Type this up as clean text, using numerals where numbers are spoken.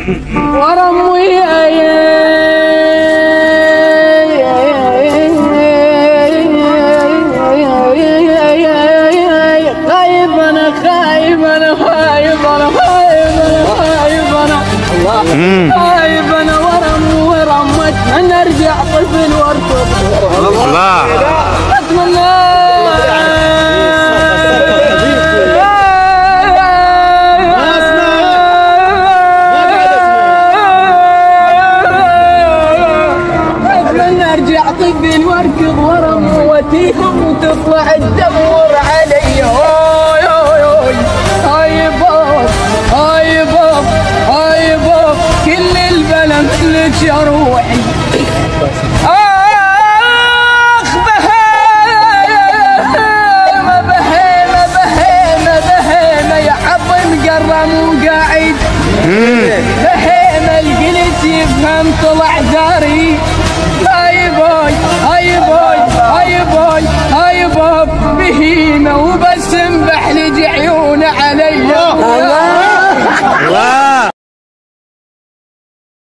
ورم وياي خايب انا خايب انا خايب انا خايب انا خايب انا خايب انا ورم اتمنى ارجع طفل واركض الله اتمنى ارجع طفل واركض ورم واتيهم وتطلع تدور علي هاي هاي هاي باب هاي باب هاي باب كل البلد لك يا روحي اخ بهيمه بهيمه بهيمه بهيمه يا حظ مقرم وقاعد بهيمه القلت يفهم طلع داري هاي باي هاي باي هاي باي هاي باب بهيمه وبس مبحلج عيونه علي